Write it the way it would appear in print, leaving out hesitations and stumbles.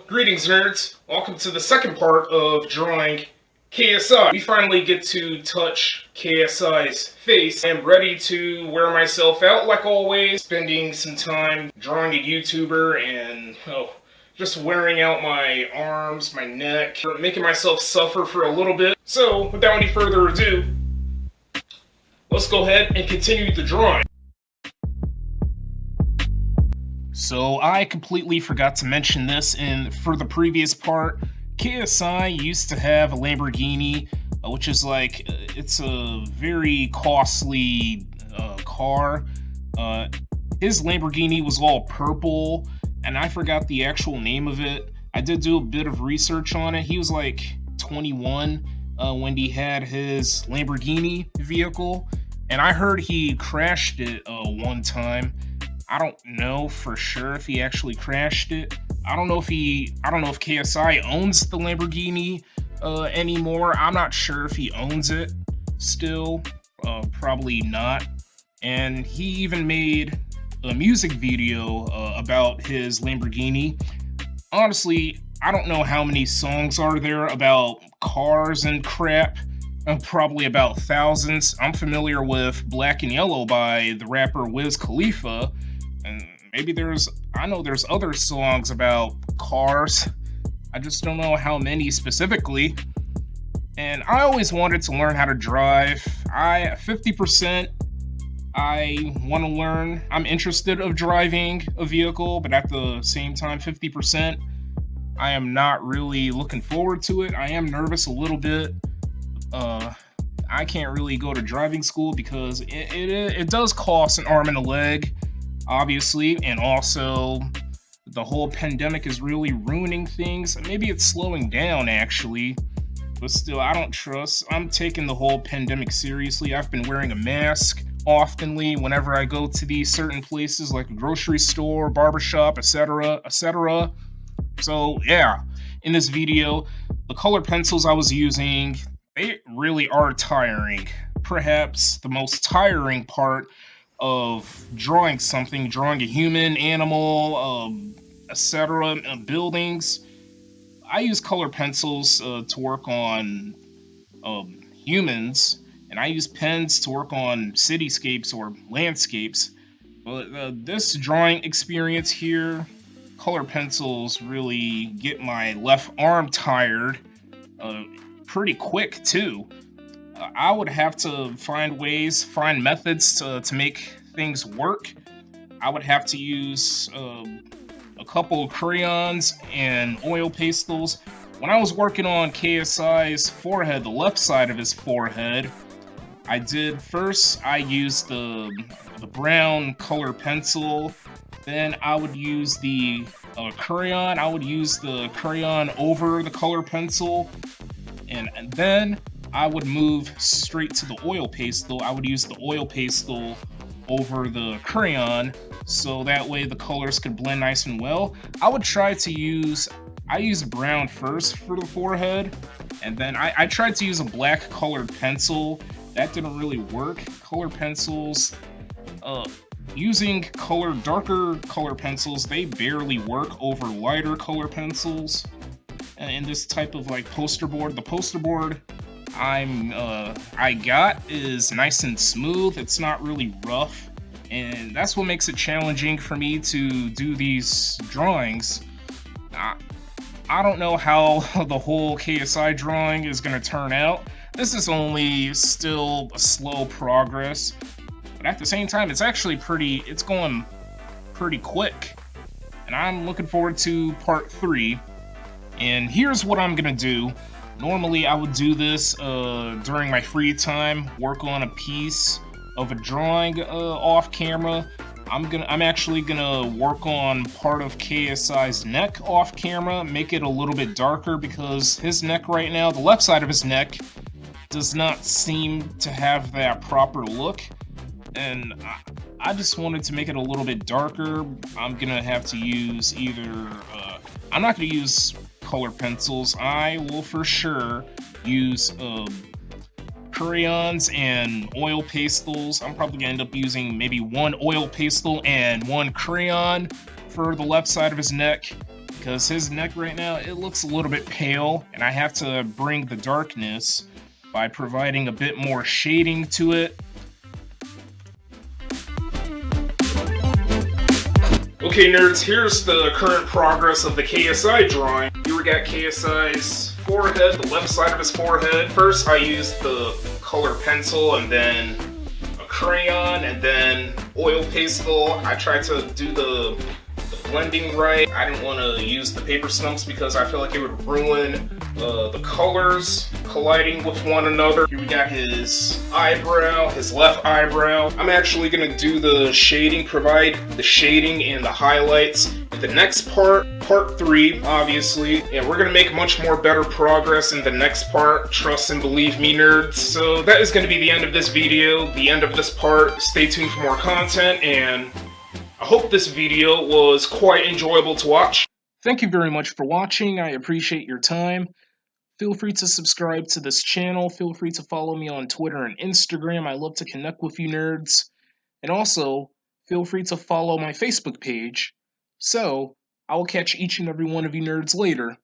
Greetings, nerds. Welcome to the second part of drawing KSI. We finally get to touch KSI's face. I am ready to wear myself out like always, spending some time drawing a YouTuber and, just wearing out my arms, my neck, making myself suffer for a little bit. So, without any further ado, let's go ahead and continue the drawing. So I completely forgot to mention this for the previous part. KSI used to have a Lamborghini, which is like, it's a very costly car. His Lamborghini was all purple, and I forgot the actual name of it. I did do a bit of research on it. He was like 21 when he had his Lamborghini vehicle, and I heard he crashed it one time. I don't know for sure if he actually crashed it. I don't know if KSI owns the Lamborghini anymore. I'm not sure if he owns it still. Probably not. And he even made a music video about his Lamborghini. Honestly, I don't know how many songs are there about cars and crap. Probably about thousands. I'm familiar with Black and Yellow by the rapper Wiz Khalifa. And maybe I know there's other songs about cars. I just don't know how many specifically. And I always wanted to learn how to drive. 50%, I want to learn. I'm interested of driving a vehicle, but at the same time, 50%, I am not really looking forward to it. I am nervous a little bit. I can't really go to driving school because it does cost an arm and a leg, obviously, and also the whole pandemic is really ruining things. Maybe it's slowing down, actually, but still, I don't trust. I'm taking the whole pandemic seriously. I've been wearing a mask oftenly whenever I go to these certain places like a grocery store, barbershop, etc., etc. So yeah, in this video, the colored pencils I was using, they really are tiring. Perhaps the most tiring part of drawing something, drawing a human, animal, etc., buildings. I use color pencils to work on humans, and I use pens to work on cityscapes or landscapes. But this drawing experience here, color pencils really get my left arm tired pretty quick too. I would have to find methods to make things work. I would have to use a couple of crayons and oil pastels. When I was working on KSI's forehead, the left side of his forehead, I used the brown color pencil. Then I would use the crayon. I would use the crayon over the color pencil. And then I would move straight to the oil pastel. I would use the oil pastel over the crayon, so that way the colors could blend nice and well. I used brown first for the forehead, and then I tried to use a black colored pencil. That didn't really work. Color pencils, using darker color pencils, they barely work over lighter color pencils. In this type of like poster board, the poster board I got is nice and smooth. It's not really rough, and that's what makes it challenging for me to do these drawings. I don't know how the whole KSI drawing is going to turn out. This is only still a slow progress, but at the same time, it's going pretty quick, and I'm looking forward to part 3. And here's what I'm gonna do. Normally I would do this during my free time, work on a piece of a drawing off camera. I'm actually gonna work on part of KSI's neck off camera, make it a little bit darker because his neck right now, the left side of his neck, does not seem to have that proper look. And I just wanted to make it a little bit darker. I'm gonna have to use I'm not gonna use color pencils. I will for sure use crayons and oil pastels. I'm probably gonna end up using maybe one oil pastel and one crayon for the left side of his neck. because his neck right now, it looks a little bit pale, and I have to bring the darkness by providing a bit more shading to it. Okay, nerds, here's the current progress of the KSI drawing. Here we got KSI's forehead, the left side of his forehead. First, I used the color pencil, and then a crayon, and then oil pastel. I tried to do the blending right. I didn't want to use the paper stumps because I feel like it would ruin the colors colliding with one another. Here we got his eyebrow, his left eyebrow. I'm actually going to do the shading, provide the shading and the highlights in the next part 3, obviously. And we're going to make much more better progress in the next part, trust and believe me, nerds. So that is going to be the end of this video, the end of this part. Stay tuned for more content, and I hope this video was quite enjoyable to watch. Thank you very much for watching. I appreciate your time. Feel free to subscribe to this channel. Feel free to follow me on Twitter and Instagram. I love to connect with you nerds. And also, feel free to follow my Facebook page. So, I will catch each and every one of you nerds later.